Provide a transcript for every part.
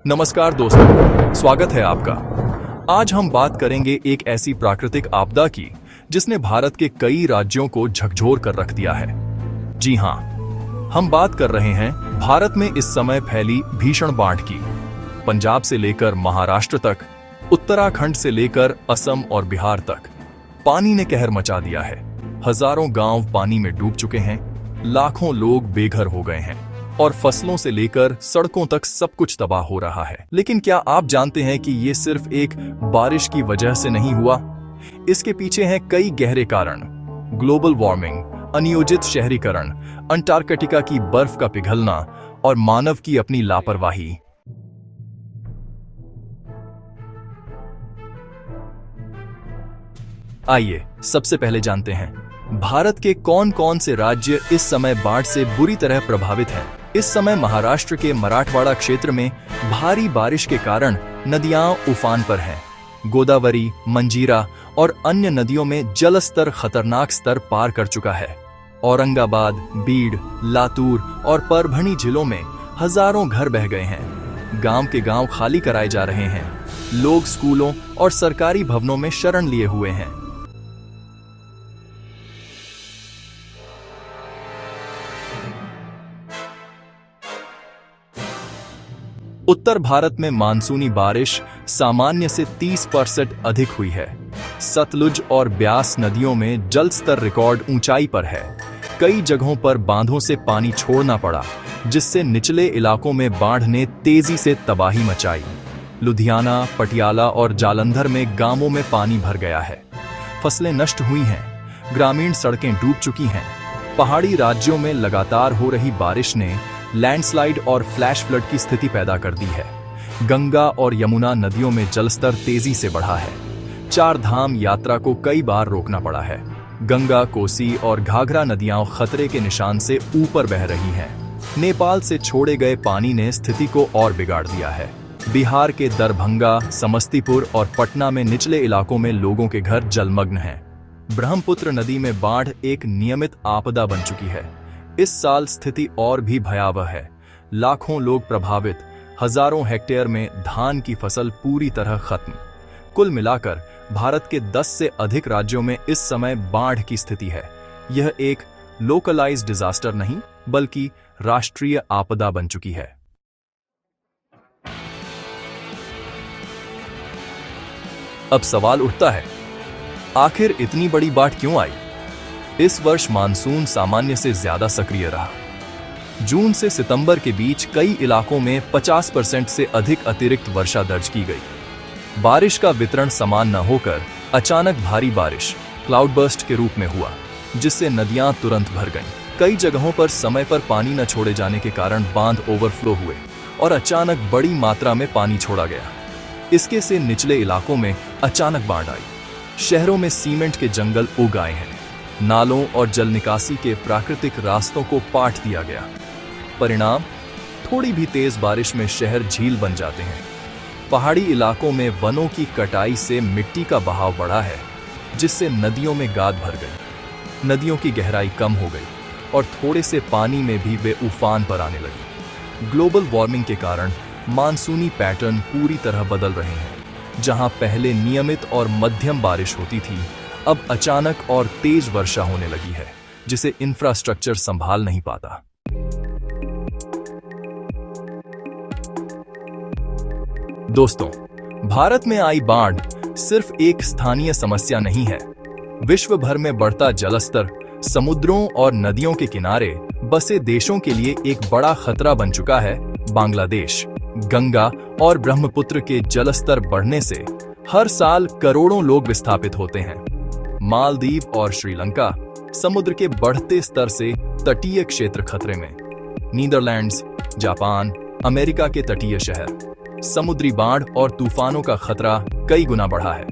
नमस्कार दोस्तों, स्वागत है आपका। आज हम बात करेंगे एक ऐसी प्राकृतिक आपदा की जिसने भारत के कई राज्यों को झकझोर कर रख दिया है। जी हाँ, हम बात कर रहे हैं भारत में इस समय फैली भीषण बाढ़ की। पंजाब से लेकर महाराष्ट्र तक, उत्तराखंड से लेकर असम और बिहार तक पानी ने कहर मचा दिया है। हजारों गांव पानी में डूब चुके हैं, लाखों लोग बेघर हो गए हैं और फसलों से लेकर सड़कों तक सब कुछ तबाह हो रहा है। लेकिन क्या आप जानते हैं कि ये सिर्फ एक बारिश की वजह से नहीं हुआ? इसके पीछे हैं कई गहरे कारण। ग्लोबल वार्मिंग, अनियोजित शहरीकरण, अंटार्कटिका की बर्फ का पिघलना और मानव की अपनी लापरवाही। आइए सबसे पहले जानते हैं भारत के कौन कौन से राज्य इस समय बाढ़ से बुरी तरह प्रभावित हैं। इस समय महाराष्ट्र के मराठवाड़ा क्षेत्र में भारी बारिश के कारण नदियां उफान पर हैं। गोदावरी, मंजीरा और अन्य नदियों में जल स्तर खतरनाक स्तर पार कर चुका है। औरंगाबाद, बीड, लातूर और परभणी जिलों में हजारों घर बह गए हैं। गांव के गांव खाली कराए जा रहे हैं। लोग स्कूलों और सरकारी भवनों में शरण लिए हुए हैं। उत्तर भारत में मानसूनी बारिश सामान्य से 30% अधिक हुई है। सतलुज और ब्यास नदियों में जल स्तर रिकॉर्ड ऊंचाई पर है। कई जगहों पर बांधों से पानी छोड़ना पड़ा, जिससे निचले इलाकों में बाढ़ ने तेजी से तबाही मचाई। लुधियाना, पटियाला और जालंधर में गांवों में पानी भर गया है। फसलें नष्ट हुई हैं, ग्रामीण सड़कें डूब चुकी हैं। पहाड़ी राज्यों में लगातार हो रही बारिश ने लैंडस्लाइड और फ्लैश फ्लड की स्थिति पैदा कर दी है। गंगा और यमुना नदियों में जलस्तर तेजी से बढ़ा है। चार धाम यात्रा को कई बार रोकना पड़ा है। गंगा, कोसी और घाघरा नदियां खतरे के निशान से ऊपर बह रही हैं। नेपाल से छोड़े गए पानी ने स्थिति को और बिगाड़ दिया है। बिहार के दरभंगा, समस्तीपुर और पटना में निचले इलाकों में लोगों के घर जलमग्न हैं। ब्रह्मपुत्र नदी में बाढ़ एक नियमित आपदा बन चुकी है। इस साल स्थिति और भी भयावह है। लाखों लोग प्रभावित, हजारों हेक्टेयर में धान की फसल पूरी तरह खत्म। कुल मिलाकर भारत के 10 से अधिक राज्यों में इस समय बाढ़ की स्थिति है। यह एक लोकलाइज्ड डिजास्टर नहीं, बल्कि राष्ट्रीय आपदा बन चुकी है। अब सवाल उठता है, आखिर इतनी बड़ी बाढ़ क्यों आई? इस वर्ष मानसून सामान्य से ज्यादा सक्रिय रहा। जून से सितंबर के बीच कई इलाकों में 50% से अधिक अतिरिक्त वर्षा दर्ज की गई। बारिश का वितरण समान न होकर अचानक भारी बारिश क्लाउडबर्स्ट के रूप में हुआ, जिससे नदियां तुरंत भर गईं। कई जगहों पर समय पर पानी न छोड़े जाने के कारण बांध ओवरफ्लो हुए और अचानक बड़ी मात्रा में पानी छोड़ा गया। इसके से निचले इलाकों में अचानक बाढ़ आई। शहरों में सीमेंट के जंगल उग आए हैं। नालों और जल निकासी के प्राकृतिक रास्तों को पाट दिया गया। परिणाम, थोड़ी भी तेज बारिश में शहर झील बन जाते हैं। पहाड़ी इलाकों में वनों की कटाई से मिट्टी का बहाव बढ़ा है, जिससे नदियों में गाद भर गई। नदियों की गहराई कम हो गई और थोड़े से पानी में भी वे उफान पर आने लगी। ग्लोबल वार्मिंग के कारण मानसूनी पैटर्न पूरी तरह बदल रहे हैं। जहां पहले नियमित और मध्यम बारिश होती थी, अब अचानक और तेज वर्षा होने लगी है, जिसे इंफ्रास्ट्रक्चर संभाल नहीं पाता। दोस्तों, भारत में आई बाढ़ सिर्फ एक स्थानीय समस्या नहीं है। विश्व भर में बढ़ता जलस्तर समुद्रों और नदियों के किनारे बसे देशों के लिए एक बड़ा खतरा बन चुका है। बांग्लादेश, गंगा और ब्रह्मपुत्र के जलस्तर बढ़ने से हर साल करोड़ों लोग विस्थापित होते हैं। मालदीव और श्रीलंका समुद्र के बढ़ते स्तर से तटीय क्षेत्र खतरे में। नीदरलैंड्स, जापान, अमेरिका के तटीय शहर। समुद्री बाढ़ और तूफानों का खतरा कई गुना बढ़ा है।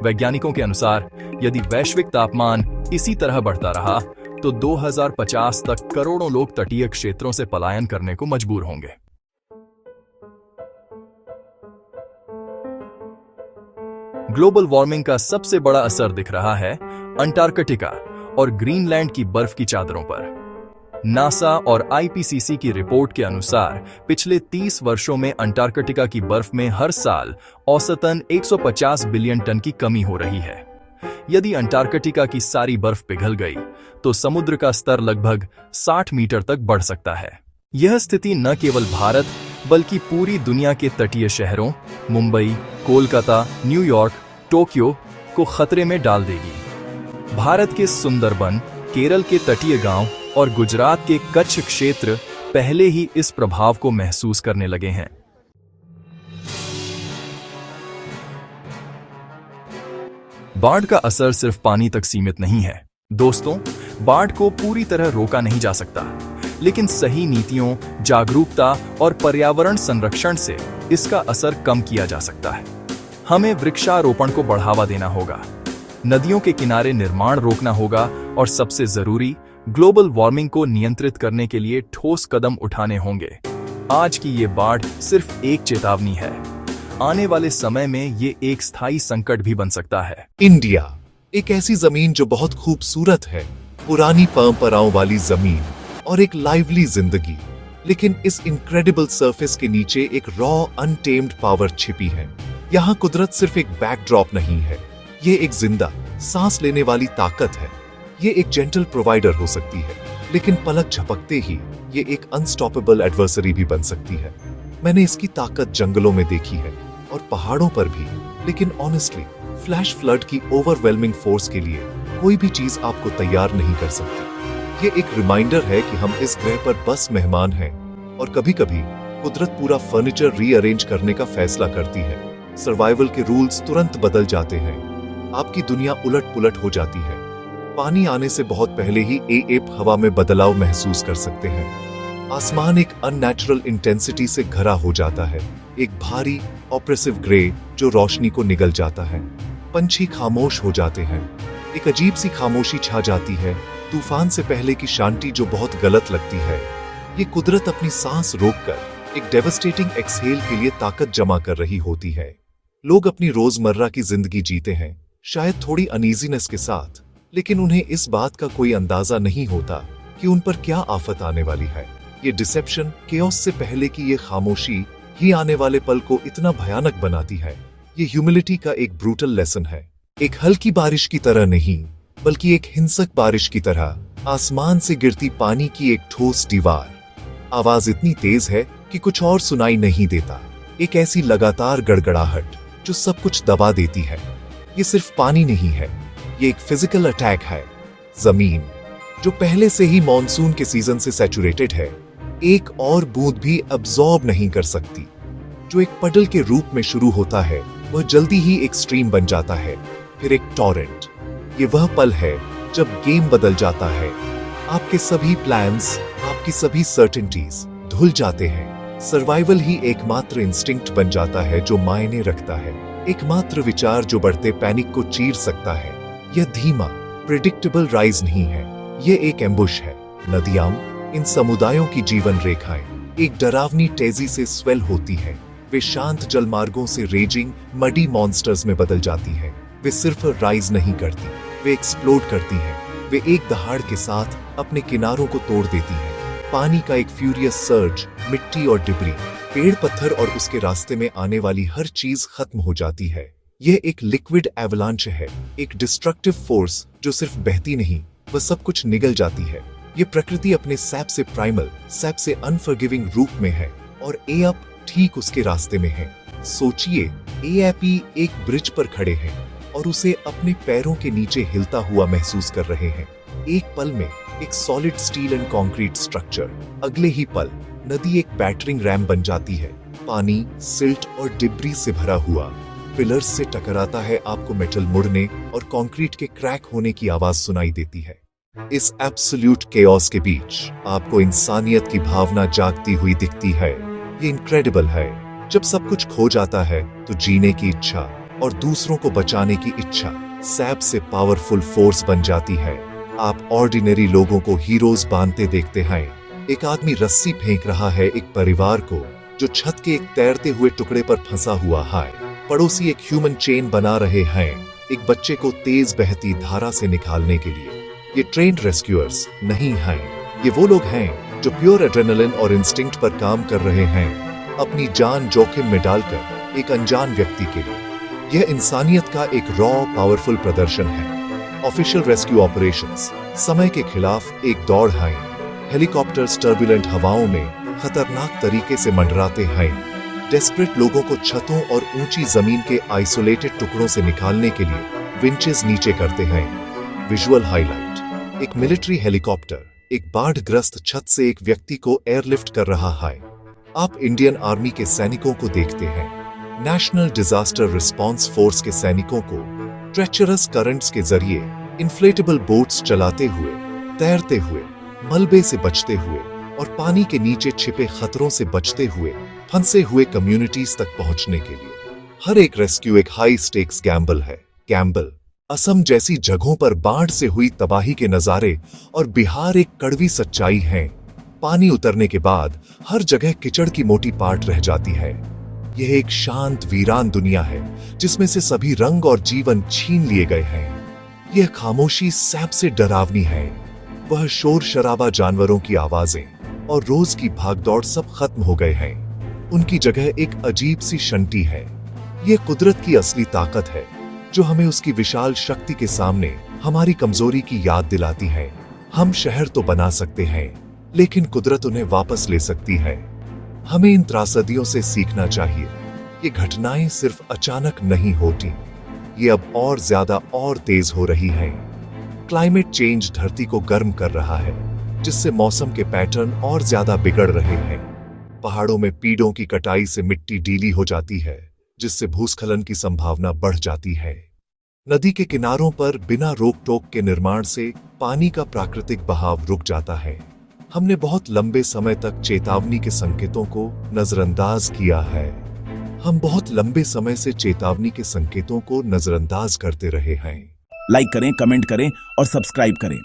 वैज्ञानिकों के अनुसार यदि वैश्विक तापमान इसी तरह बढ़ता रहा तो 2050 तक करोड़ों लोग तटीय क्षेत्रों से पलायन करने को मजबूर होंगे। ग्लोबल वार्मिंग का सबसे बड़ा असर दिख रहा है अंटार्कटिका और ग्रीनलैंड की बर्फ की चादरों पर। नासा और आईपीसीसी की रिपोर्ट के अनुसार पिछले 30 वर्षों में अंटार्कटिका की बर्फ में हर साल औसतन 150 बिलियन टन की कमी हो रही है। यदि अंटार्कटिका की सारी बर्फ पिघल गई तो समुद्र का स्तर लगभग 60 मीटर तक बढ़ सकता है। यह स्थिति न केवल भारत बल्कि पूरी दुनिया के तटीय शहरों मुंबई, कोलकाता, न्यूयॉर्क, टोक्यो को खतरे में डाल देगी। भारत के सुंदरबन, केरल के तटीय गांव और गुजरात के कच्छ क्षेत्र पहले ही इस प्रभाव को महसूस करने लगे हैं। बाढ़ का असर सिर्फ पानी तक सीमित नहीं है। दोस्तों, बाढ़ को पूरी तरह रोका नहीं जा सकता, लेकिन सही नीतियों, जागरूकता और पर्यावरण संरक्षण से इसका असर कम किया जा सकता है। हमें वृक्षारोपण को बढ़ावा देना होगा, नदियों के किनारे निर्माण रोकना होगा और सबसे जरूरी, ग्लोबल वार्मिंग को नियंत्रित करने के लिए ठोस कदम उठाने होंगे। आज की ये बाढ़ सिर्फ एक चेतावनी है, आने वाले समय में ये एक स्थायी संकट भी बन सकता है। इंडिया एक ऐसी जमीन जो बहुत खूबसूरत है, पुरानी परंपराओं वाली जमीन और एक लाइवली जिंदगी, लेकिन इस इनक्रेडिबल सरफेस के नीचे एक रॉ अनटेम्ड पावर छिपी है। यहाँ कुदरत सिर्फ एक बैकड्रॉप नहीं है, ये एक जिंदा सांस लेने वाली ताकत है। ये एक जेंटल प्रोवाइडर हो सकती है, लेकिन पलक झपकते ही ये एक अनस्टॉपेबल एडवर्सरी भी बन सकती है। मैंने इसकी ताकत जंगलों में देखी है और पहाड़ों पर भी, लेकिन ऑनेस्टली फ्लैश फ्लड की ओवरवेलमिंग फोर्स के लिए कोई भी चीज आपको तैयार नहीं कर सकती। ये एक रिमाइंडर है कि हम इस ग्रह पर बस मेहमान हैं और कभी-कभी कुदरत पूरा फर्नीचर रीअरेंज करने का फैसला करती है। सर्वाइवल के रूल्स तुरंत बदल जाते हैं, आपकी दुनिया उलट-पुलट हो जाती है। पानी आने से बहुत पहले ही आप हवा में बदलाव महसूस कर सकते हैं। आसमान एक अननेचुरल इंटेंसिटी से घरा हो जाता है, एक भारी ऑप्रेसिव ग्रे जो रोशनी को निगल जाता है। पंछी खामोश हो जाते हैं, एक अजीब सी खामोशी छा जाती है, तूफान से पहले की शांति जो बहुत गलत लगती है। ये कुदरत अपनी सांस रोककर एक डेवस्टेटिंग एक्सहेल के लिए ताकत जमा कर रही होती है। लोग अपनी रोजमर्रा की जिंदगी जीते हैं, शायद थोड़ी अनईजीनेस के साथ, लेकिन उन्हें इस बात का कोई अंदाजा नहीं होता कि उन पर क्या आफत आने वाली है। ये डिसेप्शन, केओस से पहले की ये खामोशी ही आने वाले पल को इतना भयानक बनाती है। ये ह्यूमिलिटी का एक ब्रूटल लेसन है, एक हल्की बारिश की तरह नहीं, बल्कि एक हिंसक बारिश की तरह, आसमान से गिरती पानी की एक ठोस दीवार। आवाज इतनी तेज है कि कुछ और सुनाई नहीं देता, एक ऐसी लगातार गड़गड़ाहट जो सब कुछ दबा देती है। ये सिर्फ पानी नहीं है, ये एक फिजिकल अटैक है। जमीन जो पहले से ही मॉनसून के सीजन से सैचुरेटेड है, एक और बूंद भी अब्सॉर्ब नहीं कर सकती। जो एक पडल के रूप में शुरू होता है, वह जल्दी ही एक स्ट्रीम बन जाता है, फिर एक टॉरेंट। ये वह पल है जब गेम बदल जाता है। आपके सभी प्लान्स, आपकी सभी सर्टेनिटीज धुल जाते हैं। सर्वाइवल ही एकमात्र इंस्टिंक्ट बन जाता है जो मायने रखता है, एकमात्र विचार जो बढ़ते पैनिक को चीर सकता है। यह धीमा, प्रिडिक्टेबल राइज नहीं है, यह एक एम्बुश है। नदियां, इन समुदायों की जीवन रेखाएं एक डरावनी तेजी से स्वेल होती है। वे शांत जलमार्गों से रेजिंग मडी मॉन्स्टर्स में बदल जाती है। वे सिर्फ राइज नहीं करती, वे एक्सप्लोड करती हैं। वे एक दहाड़ के साथ अपने किनारों को तोड़ देती हैं। पानी का एक फ्यूरियस सर्ज, मिट्टी और डिब्री, पेड़ पत्थर और उसके रास्ते में आने वाली हर चीज खत्म हो जाती है। यह एक लिक्विड एवलांच है, एक डिस्ट्रक्टिव फोर्स जो सिर्फ बहती नहीं, वह सब कुछ निगल जाती है। ये प्रकृति अपने सैप से प्राइमल, सैप से अनफॉरगिविंग रूप में है और एअप ठीक उसके रास्ते में है। सोचिए, एएपी एक ब्रिज पर खड़े हैं और उसे अपने पैरों के नीचे हिलता हुआ महसूस कर रहे हैं। एक पल में एक solid steel and concrete structure, अगले ही पल नदी एक बैटरिंग रैम बन जाती है। पानी, सिल्ट और डिब्री से भरा हुआ पिलर्स से टकराता है, आपको मेटल मुड़ने और कंक्रीट के क्रैक होने की आवाज सुनाई देती है। इस एब्सोल्यूट केओस के बीच आपको इंसानियत की भावना जागती हुई दिखती है। ये इनक्रेडिबल है। जब सब कुछ खो जाता है तो जीने की इच्छा और दूसरों को बचाने की इच्छा सैप से पावरफुल फोर्स बन जाती है। आप ऑर्डिनरी लोगों को हीरोज बांधते देखते हैं। एक आदमी रस्सी फेंक रहा है एक परिवार को जो छत के एक तैरते हुए टुकड़े पर फंसा हुआ है। पड़ोसी एक ह्यूमन चेन बना रहे हैं एक बच्चे को तेज बहती धारा से निकालने के लिए। ये ट्रेन्ड रेस्क्यूअर्स नहीं हैं, ये वो लोग हैं जो प्योर एड्रेनलिन और इंस्टिंक्ट पर काम कर रहे हैं, अपनी जान जोखिम में डालकर एक अनजान व्यक्ति के लिए। यह इंसानियत का एक रॉ पावरफुल प्रदर्शन है। ऑफिशियल रेस्क्यू ऑपरेशंस समय के खिलाफ एक दौड़ हैं। हेलीकॉप्टर्स टर्बुलेंट हवाओं में खतरनाक तरीके से मंडराते हैं। डेस्परेट लोगों को छतों और ऊंची जमीन के आइसोलेटेड टुकड़ों से निकालने के लिए विंचेस नीचे करते हैं। विजुअल हाईलाइट, एक मिलिट्री हेलीकॉप्टर एक बाढ़ग्रस्त छत से एक व्यक्ति को एयरलिफ्ट कर रहा है। आप इंडियन आर्मी के सैनिकों को देखते हैं, नेशनल डिजास्टर रिस्पांस फोर्स के सैनिकों को ट्रेचरस करंट्स के जरिए इन्फ्लेटेबल बोट्स चलाते हुए, तैरते हुए, मलबे से बचते हुए और पानी के नीचे छिपे खतरों से बचते हुए फंसे हुए कम्युनिटीज तक पहुंचने के लिए। हर एक रेस्क्यू एक हाई स्टेक्स गैम्बल है। गैम्बल असम जैसी जगहों पर बाढ़ से हुई तबाही के नजारे और बिहार एक कड़वी सच्चाई है। पानी उतरने के बाद हर जगह कीचड़ की मोटी पाट रह जाती है। यह एक शांत वीरान दुनिया है जिसमें से सभी रंग और जीवन छीन लिए गए हैं। यह खामोशी सबसे डरावनी है। वह शोर शराबा, जानवरों की आवाजें और रोज की भागदौड़ सब खत्म हो गए हैं। उनकी जगह एक अजीब सी शंटी है। यह कुदरत की असली ताकत है जो हमें उसकी विशाल शक्ति के सामने हमारी कमजोरी की याद दिलाती है। हम शहर तो बना सकते हैं, लेकिन कुदरत उन्हें वापस ले सकती है। हमें इन त्रासदियों से सीखना चाहिए। ये घटनाएं सिर्फ अचानक नहीं होती, ये अब और ज्यादा और तेज हो रही हैं। क्लाइमेट चेंज धरती को गर्म कर रहा है, जिससे मौसम के पैटर्न और ज्यादा बिगड़ रहे हैं। पहाड़ों में पेड़ों की कटाई से मिट्टी गीली हो जाती है, जिससे भूस्खलन की संभावना बढ़ जाती है। नदी के किनारों पर बिना रोक टोक के निर्माण से पानी का प्राकृतिक बहाव रुक जाता है। हमने बहुत लंबे समय तक चेतावनी के संकेतों को नजरअंदाज किया है। हम बहुत लंबे समय से चेतावनी के संकेतों को नजरअंदाज करते रहे हैं। लाइक करें, कमेंट करें और सब्सक्राइब करें।